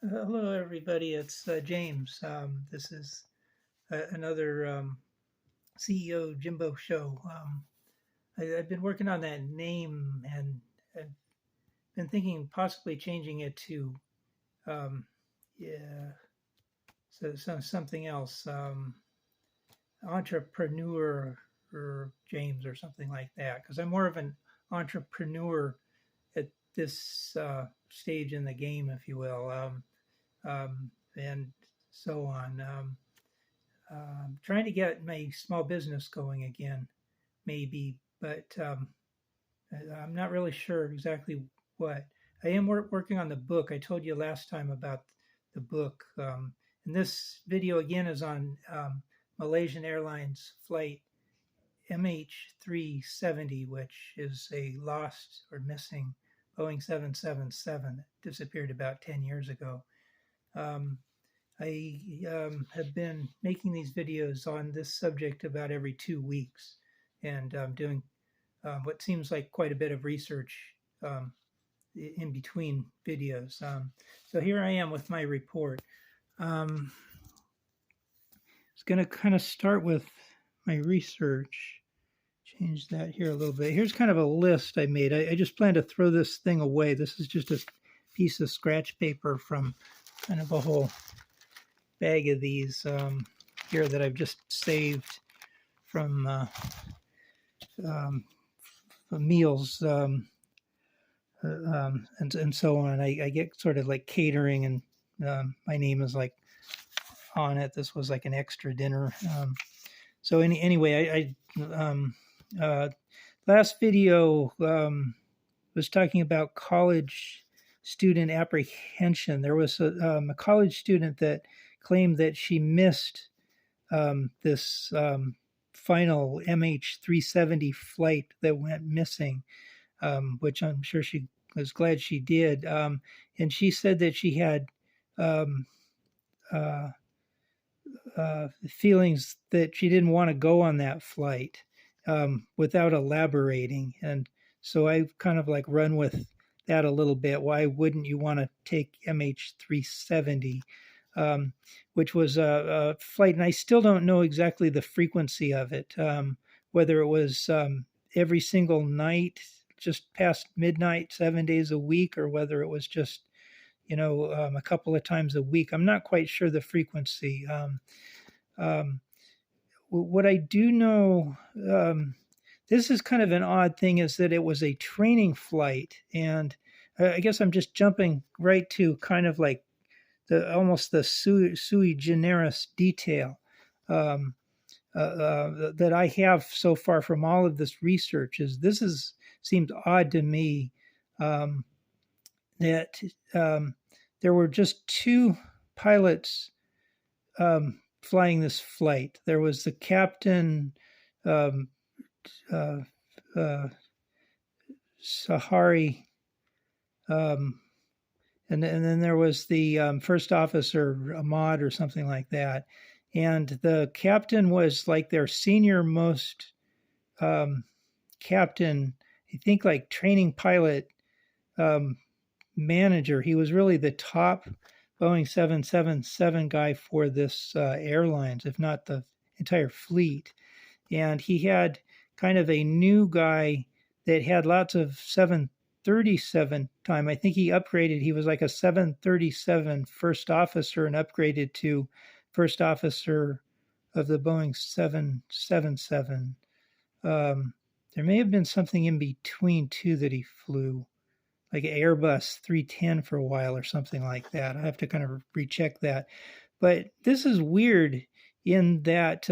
Hello, everybody. It's James. This is another CEO Jimbo show. I've been working on that name and I've been thinking possibly changing it to um, yeah, something else, entrepreneur or James or something like that. Because I'm more of an entrepreneur at this stage in the game, if you will, and so on. Trying to get my small business going again, maybe, but I'm not really sure exactly what. I am working on the book. I told you last time about the book. And this video again is on Malaysian Airlines flight MH370, which is a lost or missing Boeing 777 that disappeared about 10 years ago. Um, I have been making these videos on this subject about every 2 weeks and doing what seems like quite a bit of research um, in between videos. So here I am with my report. Um, I was going to kind of start with my research. Change that here a little bit. Here's kind of a list I made. I just plan to throw this thing away. This is just a piece of scratch paper from kind of a whole bag of these here that I've just saved from um, meals and so on. I get sort of like catering, and my name is like on it. This was like an extra dinner. So anyway, last video was talking about college student apprehension. There was a college student that claimed that she missed this final MH370 flight that went missing, which I'm sure she was glad she did. And she said that she had um, uh, feelings that she didn't want to go on that flight without elaborating. And so I've kind of like run with that a little bit. Why wouldn't you want to take MH370? Which was a flight, and I still don't know exactly the frequency of it, whether it was every single night, just past midnight, 7 days a week, or whether it was just, a couple of times a week. I'm not quite sure the frequency. Um, what I do know, this is kind of an odd thing, is that it was a training flight, and I guess I'm just jumping right to kind of like almost the sui generis detail that I have so far from all of this research. Seems odd to me that there were just two pilots flying this flight. There was the captain, um, uh, uh, Sahari, and then there was the first officer, Ahmad, or something like that. And the captain was like their senior most captain, I think, like training pilot manager. He was really the top Boeing 777 guy for this airlines, if not the entire fleet. And he had kind of a new guy that had lots of 737 time. I think he upgraded. He was like a 737 first officer and upgraded to first officer of the Boeing 777. There may have been something in between too that he flew, like an Airbus 310 for a while or something like that. I have to kind of recheck that. But this is weird in that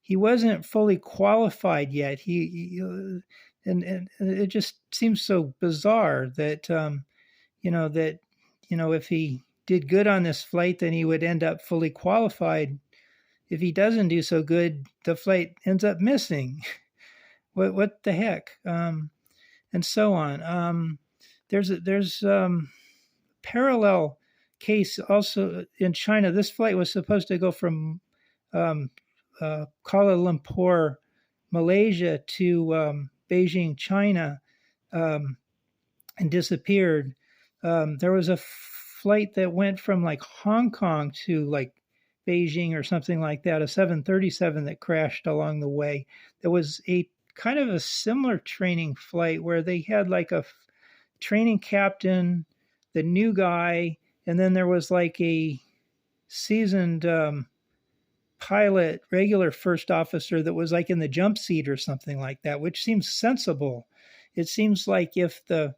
he wasn't fully qualified yet. And it just seems so bizarre that if he did good on this flight, then he would end up fully qualified. If he doesn't do so good, the flight ends up missing. What the heck? And so on. There's parallel case also in China. This flight was supposed to go from Kuala Lumpur, Malaysia, to Beijing, China, and disappeared. There was a flight that went from like Hong Kong to like Beijing or something like that, a 737 that crashed along the way. There was a kind of a similar training flight where they had like a training captain, the new guy, and then there was like a seasoned pilot, regular first officer that was like in the jump seat or something like that, which seems sensible. It seems like if the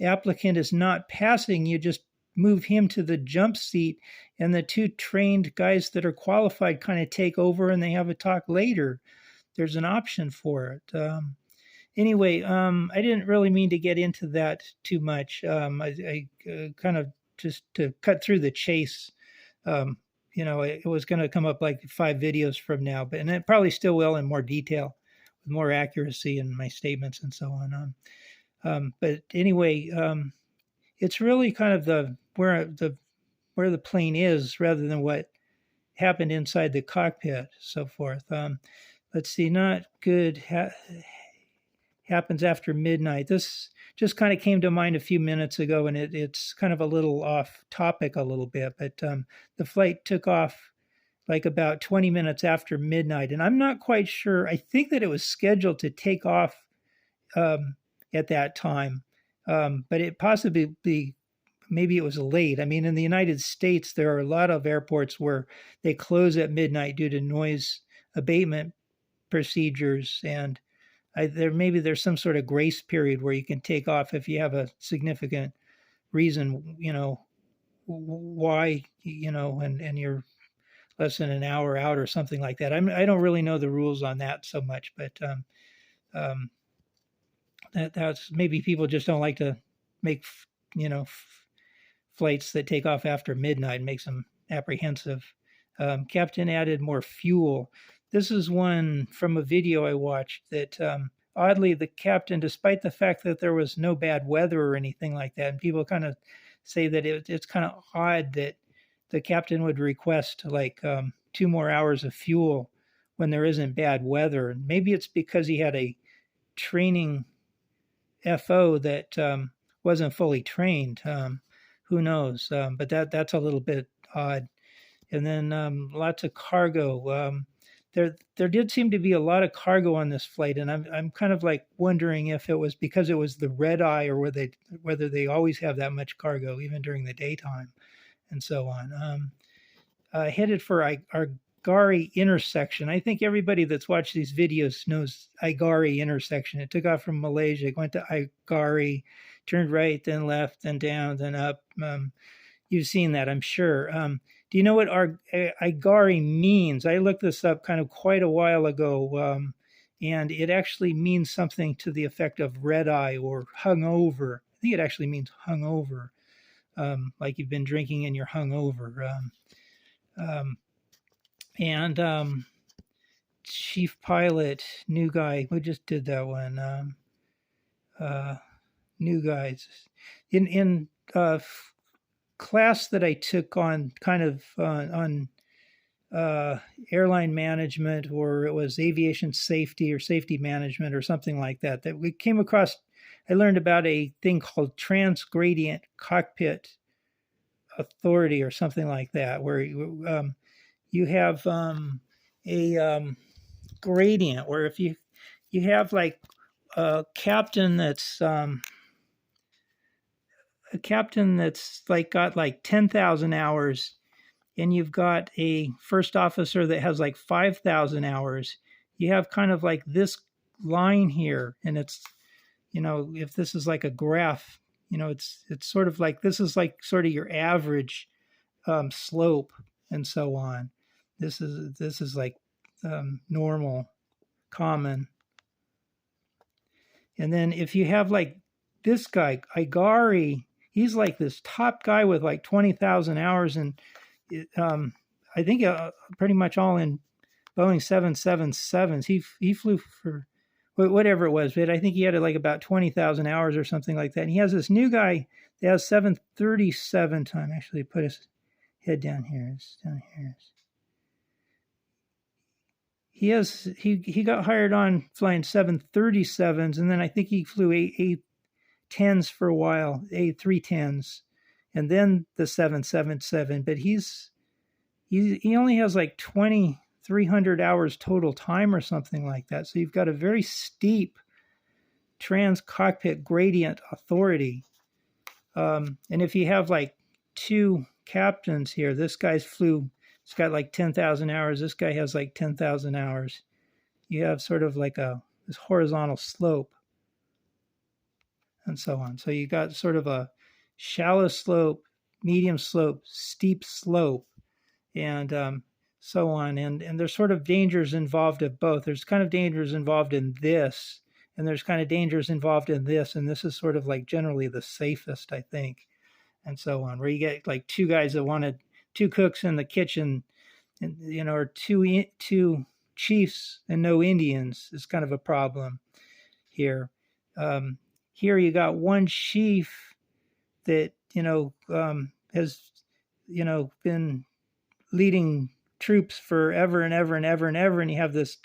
applicant is not passing, you just move him to the jump seat, and the two trained guys that are qualified kind of take over, and they have a talk later. There's an option for it. Anyway, I didn't really mean to get into that too much. I kind of just to cut through the chase. It was going to come up like 5 videos from now, and it probably still will in more detail, with more accuracy in my statements and so on. But anyway, it's really kind of where the plane is rather than what happened inside the cockpit, so forth. Let's see, not good. Happens after midnight. This just kind of came to mind a few minutes ago, and it's kind of a little off topic a little bit, but the flight took off like about 20 minutes after midnight, and I'm not quite sure. I think that it was scheduled to take off at that time, but it possibly maybe it was late. I mean, in the United States, there are a lot of airports where they close at midnight due to noise abatement procedures, and there's some sort of grace period where you can take off if you have a significant reason, why, and you're less than an hour out or something like that. I don't really know the rules on that so much, but that's maybe people just don't like to make, flights that take off after midnight. Makes them apprehensive. Captain added more fuel. This is one from a video I watched that oddly the captain, despite the fact that there was no bad weather or anything like that, and people kind of say that it's kind of odd that the captain would request like 2 more hours of fuel when there isn't bad weather. And maybe it's because he had a training FO that wasn't fully trained. Who knows? But that's a little bit odd. And then lots of cargo. There did seem to be a lot of cargo on this flight, and I'm kind of like wondering if it was because it was the red eye or whether they always have that much cargo even during the daytime, and so on. Headed for Igari intersection. I think everybody that's watched these videos knows Igari intersection. It took off from Malaysia, went to Igari, turned right, then left, then down, then up. You've seen that, I'm sure. Do you know what Igari means? I looked this up kind of quite a while ago, and it actually means something to the effect of red eye or hungover. I think it actually means hungover, like you've been drinking and you're hungover. And chief pilot, new guy, we just did that one. New guys in class that I took on kind of on airline management, or it was aviation safety or safety management or something like that, that we came across. I learned about a thing called transgradient cockpit authority or something like that, where you have a gradient where if you have like a captain that's like got like 10,000 hours, and you've got a first officer that has like 5,000 hours, you have kind of like this line here, and it's, if this is like a graph, it's sort of like, this is like sort of your average slope and so on. This is like normal, common. And then if you have like this guy, Igari, he's like this top guy with like 20,000 hours, and I think pretty much all in Boeing 777s. He flew for whatever it was, but I think he had like about 20,000 hours or something like that. And he has this new guy that has 737 time. Actually, put his head down here. It's down here. He got hired on flying 737s, and then I think he flew A10s for a while, A310s, and then the 777. But he only has like 2,300 hours total time or something like that. So you've got a very steep trans cockpit gradient authority. And if you have like two captains here, this guy's flew, it's got like 10,000 hours. This guy has like 10,000 hours. You have sort of like this horizontal slope and so on. So you got sort of a shallow slope, medium slope, steep slope, and so on. And there's sort of dangers involved of both. There's kind of dangers involved in this, and there's kind of dangers involved in this. And this is sort of like generally the safest, I think, and so on, where you get like two guys that wanted two cooks in the kitchen, and or two chiefs and no Indians is kind of a problem here. Here you got one chief that has been leading troops forever and ever and ever and ever, and you have this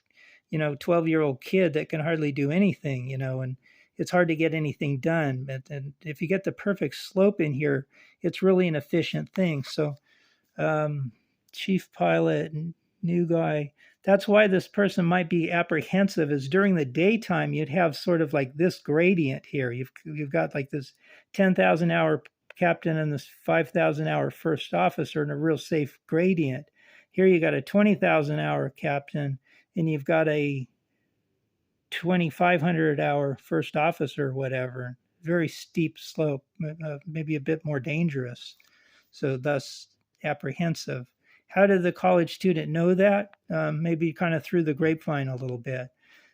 12-year-old kid that can hardly do anything, and it's hard to get anything done. And if you get the perfect slope in here, it's really an efficient thing. So chief pilot, new guy, that's why this person might be apprehensive, is during the daytime you'd have sort of like this gradient here. You've got like this 10,000 hour captain and this 5,000 hour first officer in a real safe gradient. Here you got a 20,000 hour captain and you've got a 2,500 hour first officer or whatever. Very steep slope, maybe a bit more dangerous. So thus apprehensive. How did the college student know that? Maybe kind of through the grapevine a little bit.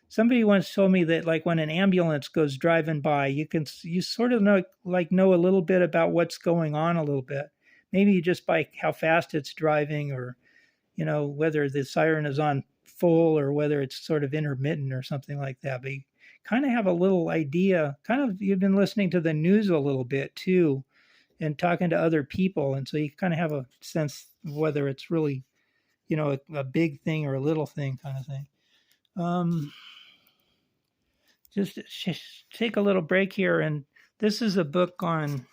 Somebody once told me that like when an ambulance goes driving by, you sort of know a little bit about what's going on a little bit. Maybe just by how fast it's driving, or whether the siren is on full or whether it's sort of intermittent or something like that. But you kind of have a little idea. You've been listening to the news a little bit too, and talking to other people, and so you kind of have a sense of whether it's really a big thing or a little thing kind of thing. Just take a little break here, and this is a book on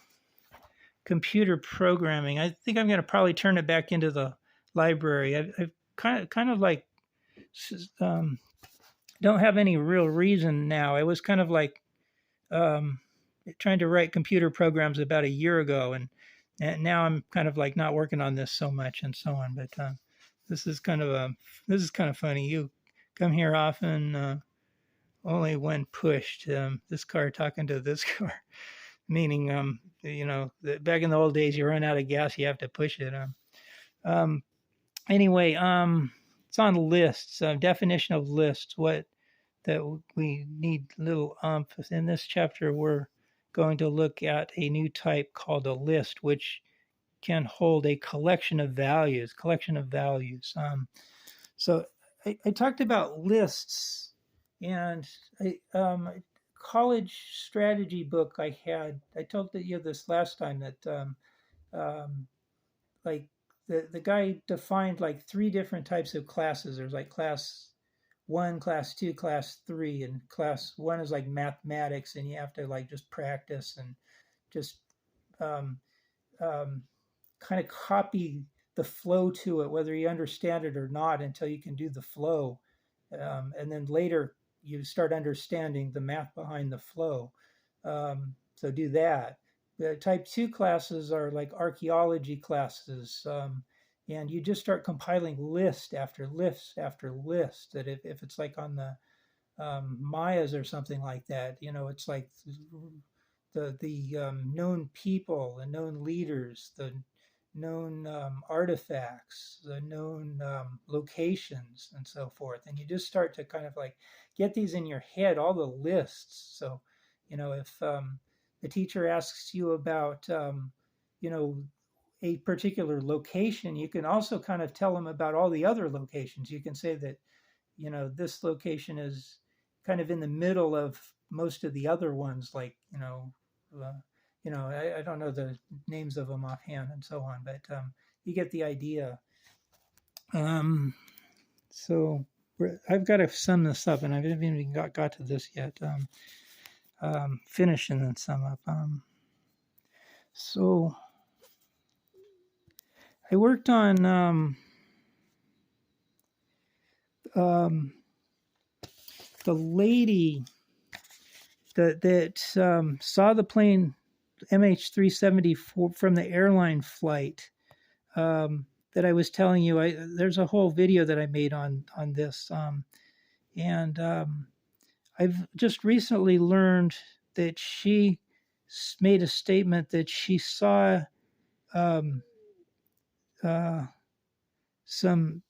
computer programming. I think I'm going to probably turn it back into the library. I've kind of like don't have any real reason now. I was kind of like trying to write computer programs about a year ago, and now I'm kind of like not working on this so much and so on. But this is kind of funny. You come here often, only when pushed. This car talking to this car, meaning back in the old days, you run out of gas, you have to push it. Anyway, it's on lists. Definition of lists. What that we need little in this chapter. We're going to look at a new type called a list, which can hold a collection of values. So I talked about lists, and a college strategy book I had. I told you this last time that like the guy defined like three different types of classes. There's like class 1, class 2, class 3, and class 1 is like mathematics, and you have to like just practice and just um, kind of copy the flow to it, whether you understand it or not, until you can do the flow, and then later you start understanding the math behind the flow. So do that. The type 2 classes are like archaeology classes, and you just start compiling list after list after list. That if it's like on the Mayas or something like that, it's like the known people, the known leaders, the known artifacts, the known locations, and so forth. And you just start to kind of like get these in your head, all the lists. So, if the teacher asks you about, a particular location, you can also kind of tell them about all the other locations. You can say that, this location is kind of in the middle of most of the other ones, like, I don't know the names of them offhand and so on, but you get the idea. So I've got to sum this up, and I haven't even got to this yet. Finish and then sum up. So I worked on the lady that saw the plane MH370 from the airline flight that I was telling you. There's a whole video that I made on this, and I've just recently learned that she made a statement that she saw um, some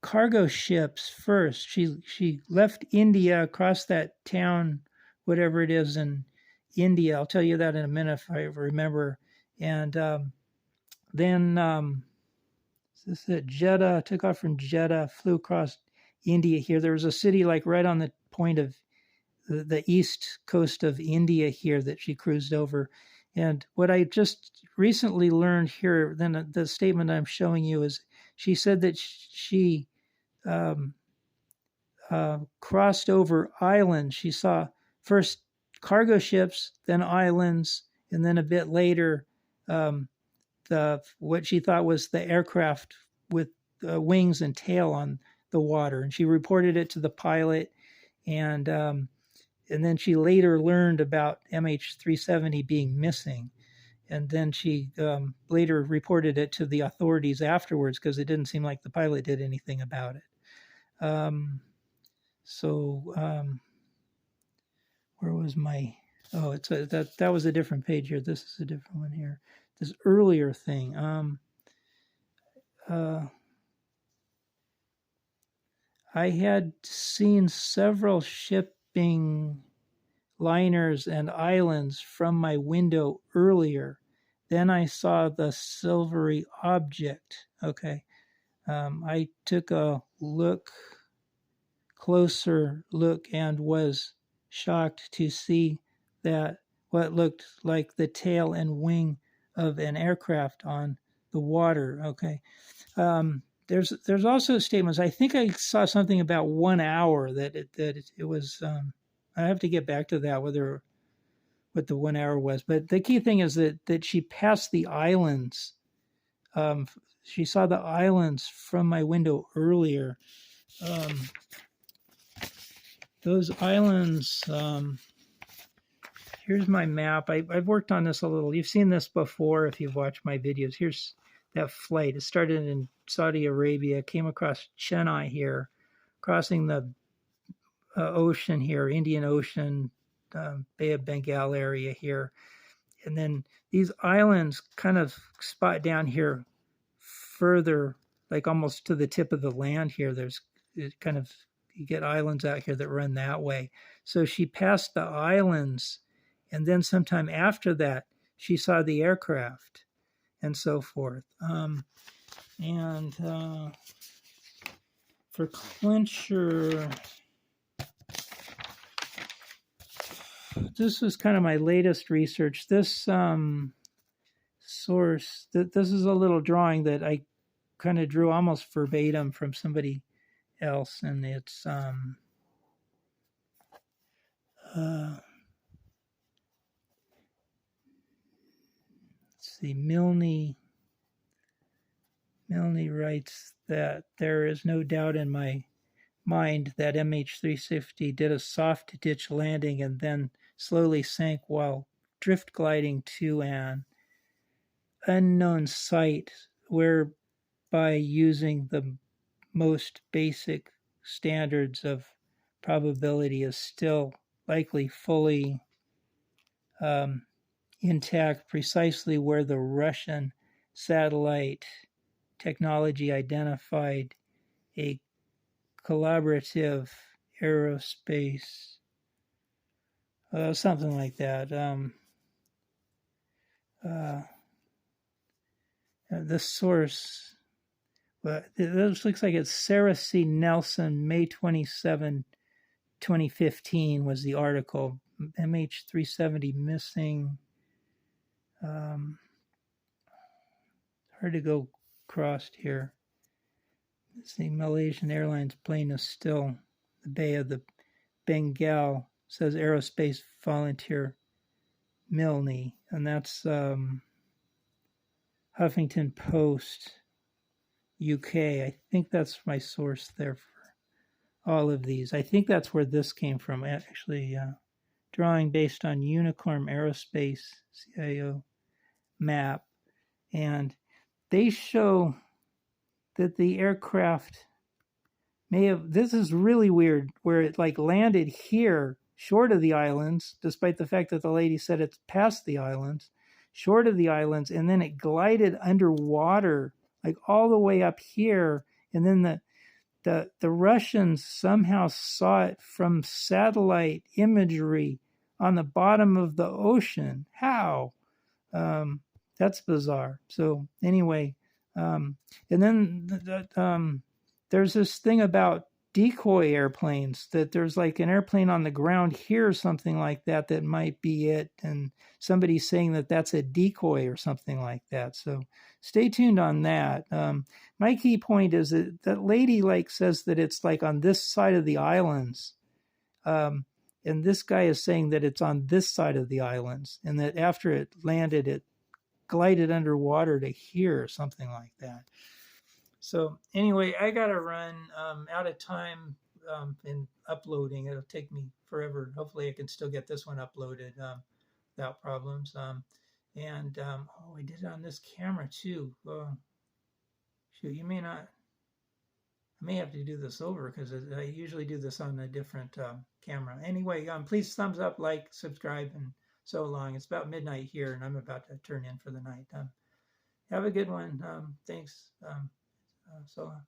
cargo ships first. She left India, across that town, whatever it is in India. I'll tell you that in a minute if I remember. And then this is at Jeddah. Took off from Jeddah, flew across India here. There was a city like right on the point of the east coast of India here that she cruised over. And what I just recently learned here, then the statement I'm showing you is she said that she um, crossed over islands. She saw first cargo ships, then islands, and then a bit later, the what she thought was the aircraft with wings and tail on the water. And she reported it to the pilot, and then she later learned about MH370 being missing. And then she later reported it to the authorities afterwards because it didn't seem like the pilot did anything about it. Where was my? Oh, that was a different page here. This is a different one here. This earlier thing. I had seen several shipping liners and islands from my window earlier. Then I saw the silvery object. Okay. I took a closer look and was shocked to see that what looked like the tail and wing of an aircraft on the water. Okay. There's also statements. I think I saw something about 1 hour that it was. I have to get back to that what the 1 hour was. But the key thing is that she passed the islands. She saw the islands from my window earlier. Those islands. Here's my map. I've worked on this a little. You've seen this before if you've watched my videos. Here's that flight. It started in Saudi Arabia, came across Chennai here, crossing the ocean here, Indian Ocean, Bay of Bengal area here. And then these islands kind of spot down here further, like almost to the tip of the land here. You get islands out here that run that way. So she passed the islands, and then sometime after that, she saw the aircraft and so forth. For clincher, this was kind of my latest research. This source, this is a little drawing that I kind of drew almost verbatim from somebody else, and it's let's see, Milne writes that there is no doubt in my mind that MH350 did a soft ditch landing and then slowly sank while drift gliding to an unknown site, whereby using the most basic standards of probability is still likely fully intact, precisely where the Russian satellite technology identified a collaborative aerospace, something like that. The source, this looks like it's Sarah C. Nelson, May 27, 2015 was the article. MH370 missing. Hard to go across here. The Malaysian Airlines plane is still the Bay of the Bengal, says aerospace volunteer Milne, and that's Huffington Post, UK. I think that's my source there for all of these. I think that's where this came from. Actually, drawing based on Unicorn Aerospace CIO map. And they show that the aircraft may have, this is really weird, where it like landed here short of the islands, despite the fact that the lady said it's past the islands, short of the islands, and then it glided underwater, like all the way up here. And then the Russians somehow saw it from satellite imagery on the bottom of the ocean. How? That's bizarre. So anyway, and then there's this thing about decoy airplanes, that there's like an airplane on the ground here or something like that that might be it, and somebody's saying that that's a decoy or something like that. So stay tuned on that. My key point is that lady like says that it's like on this side of the islands, and this guy is saying that it's on this side of the islands, and that after it landed, it glided underwater to here or something like that. So anyway, I gotta run, out of time in uploading. It'll take me forever. Hopefully I can still get this one uploaded without problems. Oh, I did it on this camera too. Shoot, you may not. I may have to do this over because I usually do this on a different camera. Anyway, please thumbs up, like, subscribe, and so long. It's about midnight here, and I'm about to turn in for the night. Have a good one. Thanks. So long.